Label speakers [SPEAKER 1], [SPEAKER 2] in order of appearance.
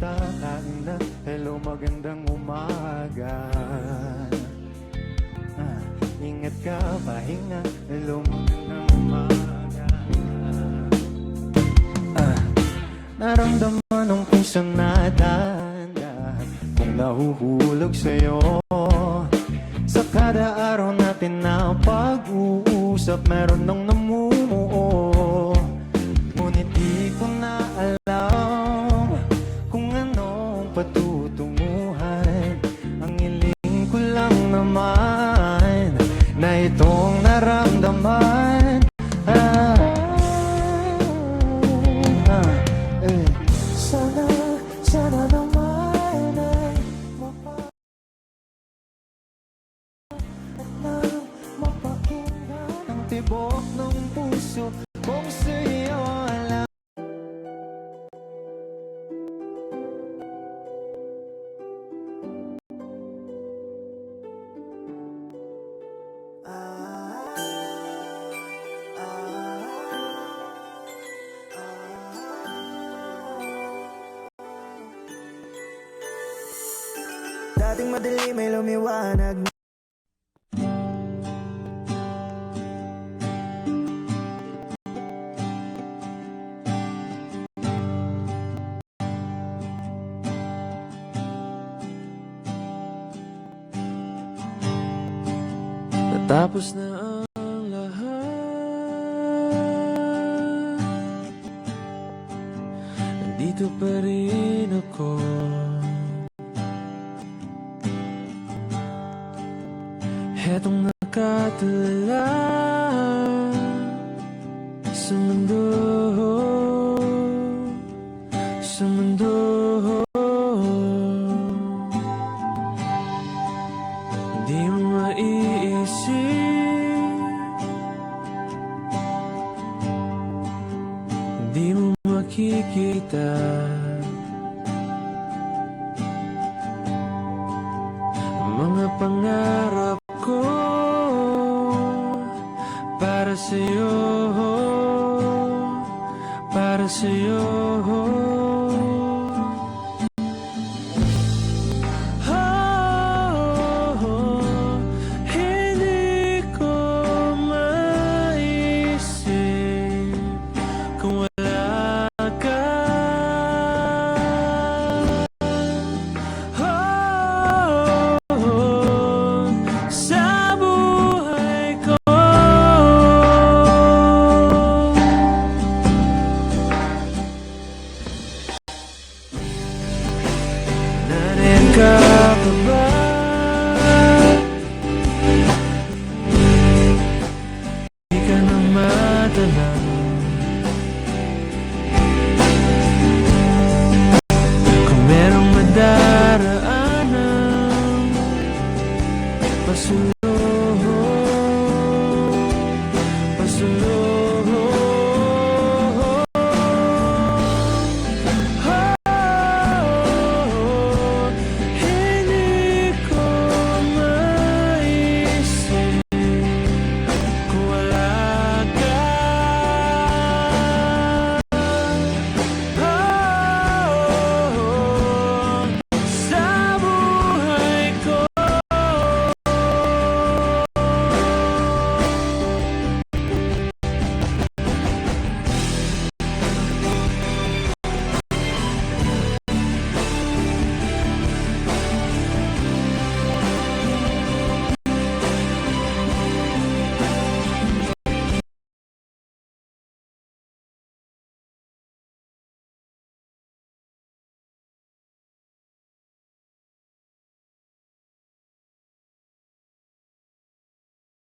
[SPEAKER 1] kamusta, kain na, hello, magandang umaga. Ingat ka, pahinga, hello, magandang umaga. Naramdaman ng puso na dahan-dahan kung nahuhulog sa'yo. Sa kada araw natin na pag-uusap, meron nang namumuo. Ngunit di ko na alam kung anong patutunguhan. Ang hiling ko lang naman na itong naramdaman. Sana naman ay mapakinggan ang tibok ng puso kung sa'yo alam.
[SPEAKER 2] Dating madilim ay lumiwanag na.
[SPEAKER 3] Natapos na ang lahat, nandito pa rin ako. Hetong nakatala sa mundo, sa mundo. Hindi mo maiisip, hindi mo makikita ang mga pangarap ko para sa'yo, para sa'yo. Hindi ko maisip kung wala ka. Sa buhay ko. Nariyan ka pa ba?